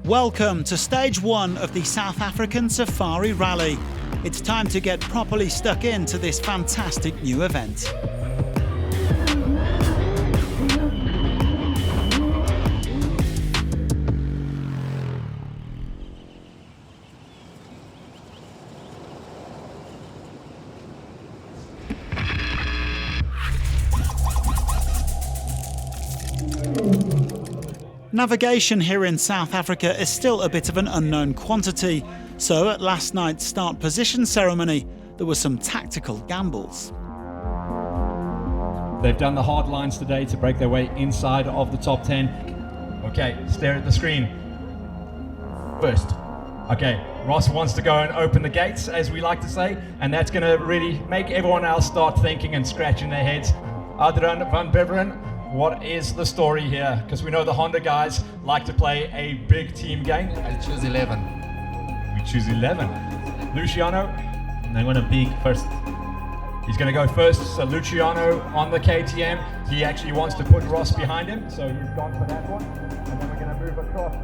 Welcome to stage one of the South African Safari Rally. It's time to get properly stuck into this fantastic new event. Navigation here in South Africa is still a bit of an unknown quantity, so at last night's start position ceremony, there were some tactical gambles. They've done the hard lines today to break their way inside of the top 10. Okay, stare at the screen. First. Okay, Ross wants to go and open the gates, as we like to say, and that's going to really make everyone else start thinking and scratching their heads. Adrian van Beveren, what is the story here? Because we know the Honda guys like to play a big team game. I choose 11. We choose 11. Luciano? I'm going to pick first. He's going to go first. So Luciano on the KTM. He actually wants to put Ross behind him, so he's gone for that one. And then we're going to move across.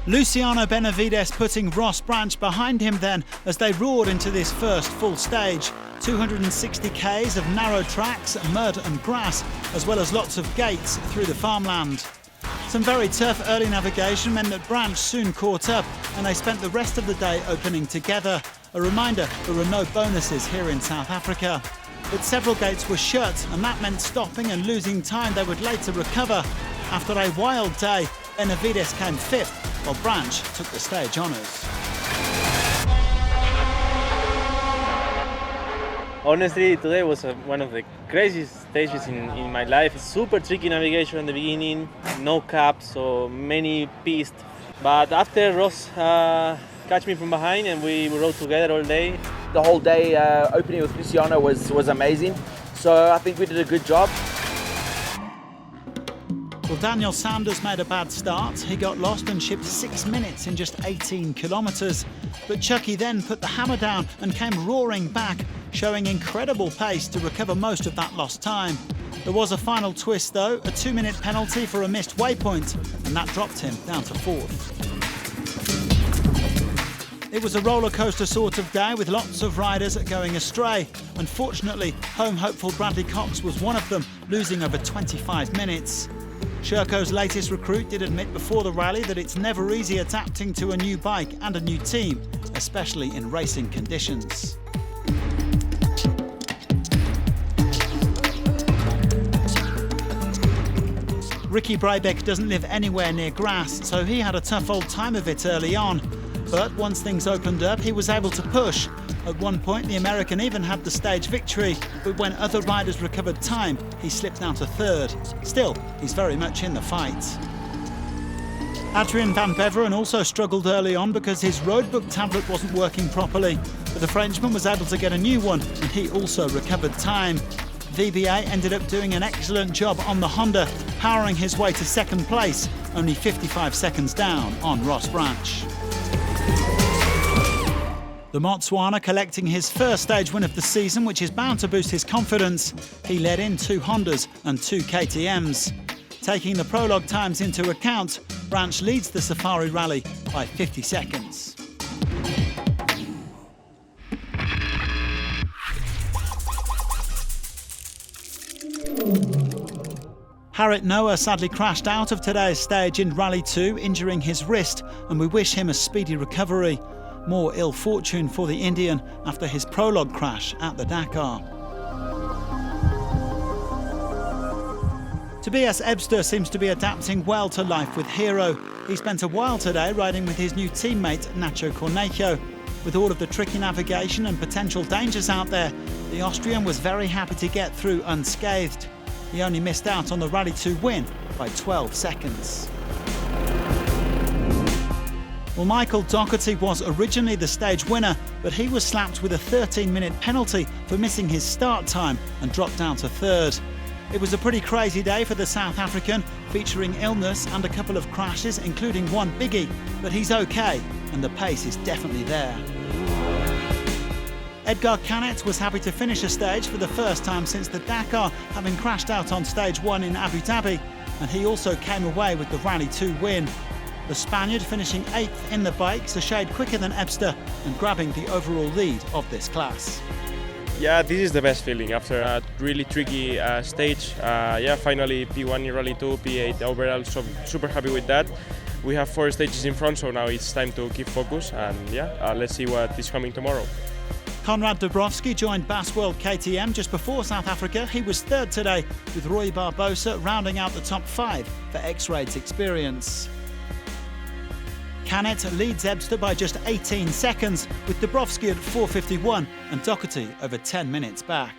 Luciano Benavides putting Ross Branch behind him then as they roared into this first full stage. 260 k's of narrow tracks, mud and grass, as well as lots of gates through the farmland. Some very tough early navigation meant that Branch soon caught up and they spent the rest of the day opening together. A reminder, there are no bonuses here in South Africa. But several gates were shut and that meant stopping and losing time they would later recover. After a wild day, Benavides came fifth, while Branch took the stage honours. Honestly, today was one of the craziest stages in my life. Super tricky navigation in the beginning, no cap, so many pistes. But after Ross catch me from behind and we rode together all day. The whole day opening with Luciano was amazing, so I think we did a good job. Well, Daniel Sanders made a bad start. He got lost and shipped 6 minutes in just 18 kilometres. But Chucky then put the hammer down and came roaring back, showing incredible pace to recover most of that lost time. There was a final twist though, a 2-minute penalty for a missed waypoint, and that dropped him down to fourth. It was a roller coaster sort of day with lots of riders going astray. Unfortunately, home hopeful Bradley Cox was one of them, losing over 25 minutes. Sherco's latest recruit did admit before the rally that it's never easy adapting to a new bike and a new team, especially in racing conditions. Ricky Brabeck doesn't live anywhere near grass, so he had a tough old time of it early on. But once things opened up, he was able to push. At one point, the American even had the stage victory, but when other riders recovered time, he slipped down to third. Still, he's very much in the fight. Adrian van Beveren also struggled early on because his roadbook tablet wasn't working properly, but the Frenchman was able to get a new one, and he also recovered time. VBA ended up doing an excellent job on the Honda, powering his way to second place, only 55 seconds down on Ross Branch. The Motswana collecting his first stage win of the season, which is bound to boost his confidence. He led in 2 Hondas and 2 KTMs. Taking the prologue times into account, Branch leads the Safari Rally by 50 seconds. Harriet Noah sadly crashed out of today's stage in Rally 2, injuring his wrist, and we wish him a speedy recovery. More ill fortune for the Indian after his prologue crash at the Dakar. Tobias Ebster seems to be adapting well to life with Hero. He spent a while today riding with his new teammate Nacho Cornejo. With all of the tricky navigation and potential dangers out there, the Austrian was very happy to get through unscathed. He only missed out on the Rally 2 win by 12 seconds. Well, Michael Doherty was originally the stage winner, but he was slapped with a 13-minute penalty for missing his start time and dropped down to third. It was a pretty crazy day for the South African, featuring illness and a couple of crashes, including one biggie, but he's okay and the pace is definitely there. Edgar Canet was happy to finish a stage for the first time since the Dakar, having crashed out on stage 1 in Abu Dhabi. and he also came away with the Rally 2 win. The Spaniard finishing 8th in the bikes, a shade quicker than Ebster and grabbing the overall lead of this class. Yeah, this is the best feeling after a really tricky stage. Finally P1 in Rally 2, P8 overall, so super happy with that. We have 4 stages in front, so now it's time to keep focus and let's see what is coming tomorrow. Konrad Dubrovsky joined Bass World KTM just before South Africa. He was 3rd today, with Rui Barbosa rounding out the top 5 for X-Raid's experience. Canet leads Ebster by just 18 seconds, with Dubrovsky at 4:51 and Doherty over 10 minutes back.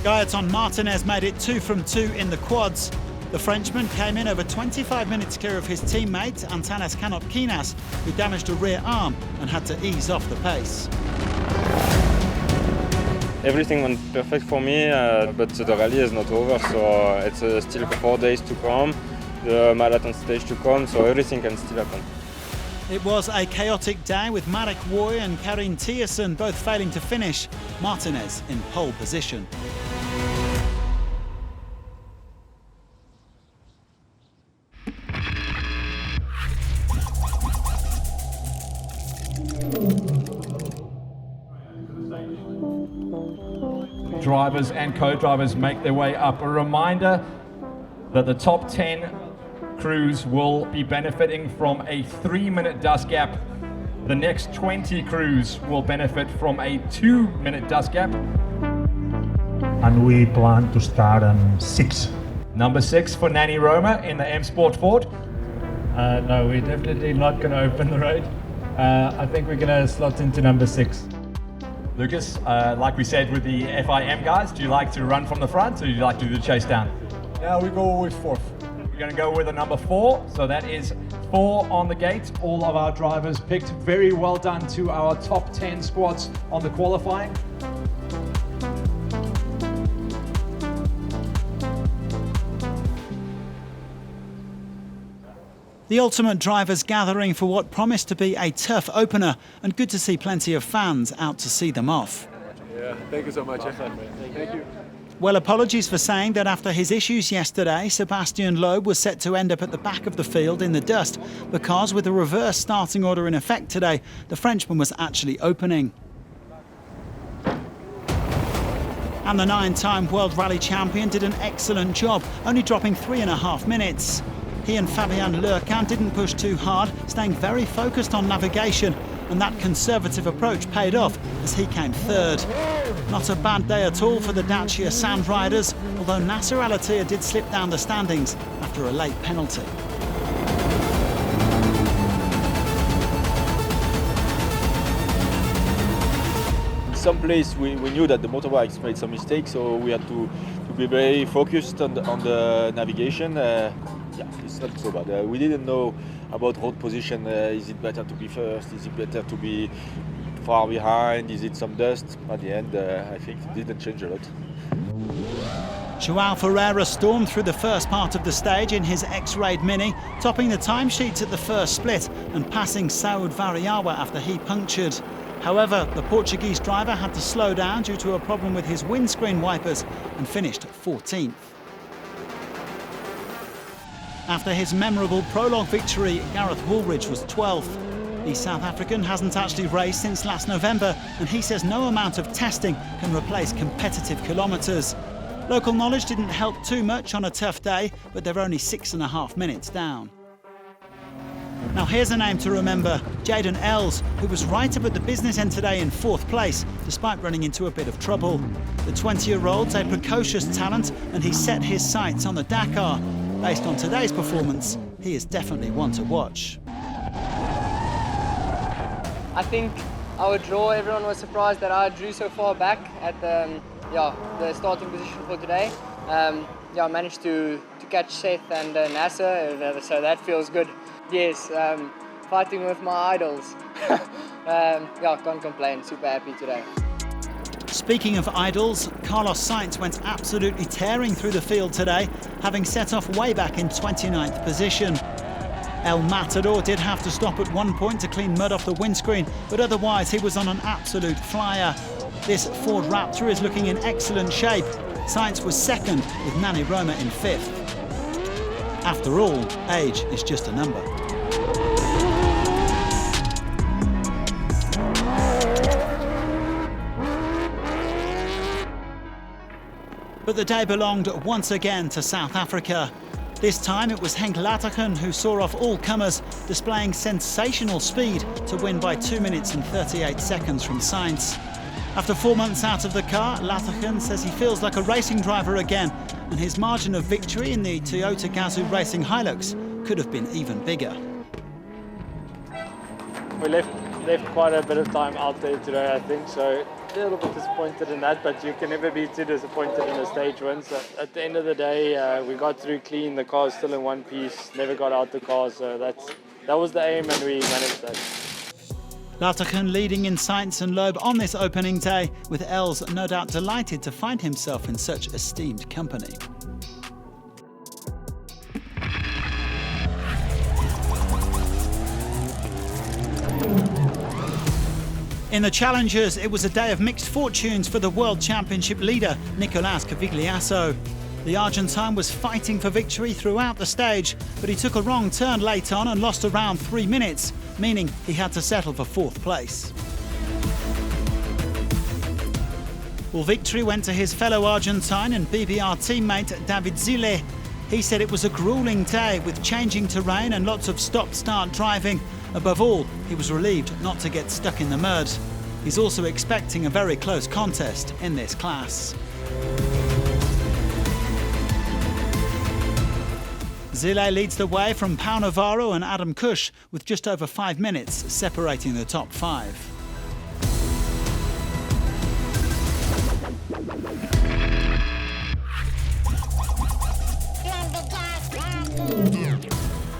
Gaëtan Martinez made it 2 from 2 in the quads. The Frenchman came in over 25 minutes clear of his teammate Antanas Kanopkinas, who damaged a rear arm and had to ease off the pace. Everything went perfect for me, but the rally is not over, so it's still 4 days to come, the marathon stage to come, so everything can still happen. It was a chaotic day with Marek Woy and Karin Thiessen both failing to finish, Martinez in pole position. Drivers and co-drivers make their way up. A reminder that the top 10 crews will be benefiting from a 3-minute dust gap. The next 20 crews will benefit from a 2-minute dust gap. And we plan to start on 6. Number 6 for Nani Roma in the M Sport Ford. No, we're definitely not going to open the road. I think we're going to slot into number 6. Lucas, like we said with the FIM guys, do you like to run from the front or do you like to do the chase down? Yeah, we go with 4th. We're going to go with a number 4, so that is 4 on the gate. All of our drivers picked. Very well done to our top 10 squads on the qualifying. The ultimate drivers gathering for what promised to be a tough opener, and good to see plenty of fans out to see them off. Yeah, thank you so much. Thank you. Well, apologies for saying that after his issues yesterday, Sebastian Loeb was set to end up at the back of the field in the dust, because with a reverse starting order in effect today, the Frenchman was actually opening. And the 9-time World Rally Champion did an excellent job, only dropping 3.5 minutes. He and Fabien Lurquin didn't push too hard, staying very focused on navigation, and that conservative approach paid off as he came 3rd. Not a bad day at all for the Dacia Sand Riders, although Nasser al-Attiyah did slip down the standings after a late penalty. Some place we knew that the motorbikes made some mistakes, so we had to be very focused on the navigation. It's not so bad. We didn't know about road position. Is it better to be first? Is it better to be far behind? Is it some dust? At the end, I think it didn't change a lot. Joao Ferreira stormed through the first part of the stage in his X-Raid Mini, topping the timesheets at the first split and passing Saud Variawa after he punctured. However, the Portuguese driver had to slow down due to a problem with his windscreen wipers and finished 14th. After his memorable prologue victory, Gareth Woolridge was 12th. The South African hasn't actually raced since last November, and he says no amount of testing can replace competitive kilometres. Local knowledge didn't help too much on a tough day, but they're only 6.5 minutes down. Now here's a name to remember, Jaden Els, who was right up at the business end today in 4th place, despite running into a bit of trouble. The 20-year-old's a precocious talent, and he set his sights on the Dakar. Based on today's performance, he is definitely one to watch. I think our draw, everyone was surprised that I drew so far back at the starting position for today. I managed to catch Seth and Nasser, so that feels good. Yes, fighting with my idols. Can't complain, super happy today. Speaking of idols, Carlos Sainz went absolutely tearing through the field today, having set off way back in 29th position. El Matador did have to stop at one point to clean mud off the windscreen, but otherwise he was on an absolute flyer. This Ford Raptor is looking in excellent shape. Sainz was second, with Nani Roma in fifth. After all, age is just a number. But the day belonged once again to South Africa. This time it was Henk Latergen who saw off all comers, displaying sensational speed to win by 2 minutes and 38 seconds from Sainz. After 4 months out of the car, Latergen says he feels like a racing driver again, and his margin of victory in the Toyota Gazoo Racing Hilux could have been even bigger. We left quite a bit of time out there today, I think, so a little bit disappointed in that, but you can never be too disappointed in a stage win. So at the end of the day, we got through clean, the car's still in one piece, never got out the car, so that was the aim and we managed that. Latergen leading in Sainz and Loeb on this opening day, with Els no doubt delighted to find himself in such esteemed company. In the Challengers, it was a day of mixed fortunes for the World Championship leader, Nicolas Cavigliasso. The Argentine was fighting for victory throughout the stage, but he took a wrong turn late on and lost around 3 minutes, meaning he had to settle for 4th place. Well, victory went to his fellow Argentine and BBR teammate David Zille. He said it was a grueling day with changing terrain and lots of stop-start driving. Above all, he was relieved not to get stuck in the mud. He's also expecting a very close contest in this class. Zille leads the way from Pau Navarro and Adam Cush, with just over 5 minutes separating the top 5.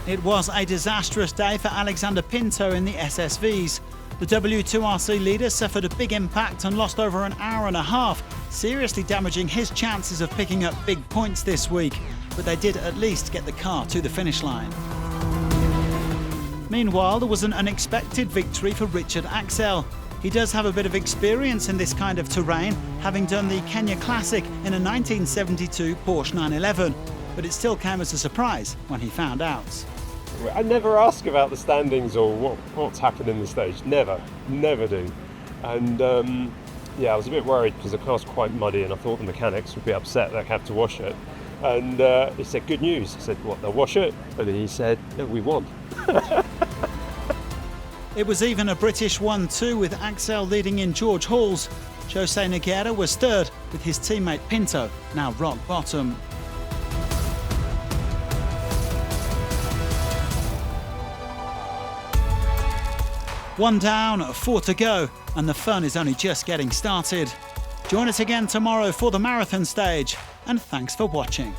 It was a disastrous day for Alexander Pinto in the SSVs. The W2RC leader suffered a big impact and lost over an hour and a half, seriously damaging his chances of picking up big points this week, but they did at least get the car to the finish line. Meanwhile, there was an unexpected victory for Richard Axel. He does have a bit of experience in this kind of terrain, having done the Kenya Classic in a 1972 Porsche 911, but it still came as a surprise when he found out. I never ask about the standings or what's happened in the stage. Never do. And yeah, I was a bit worried because the car's quite muddy and I thought the mechanics would be upset they'd have to wash it. And he said, good news. I said, what, they'll wash it? And then he said, no, we won. It was even a British 1-2 with Axel leading in George Hall's. Jose Nogueira was third with his teammate Pinto, now rock bottom. One down, 4 to go, and the fun is only just getting started. Join us again tomorrow for the marathon stage, and thanks for watching.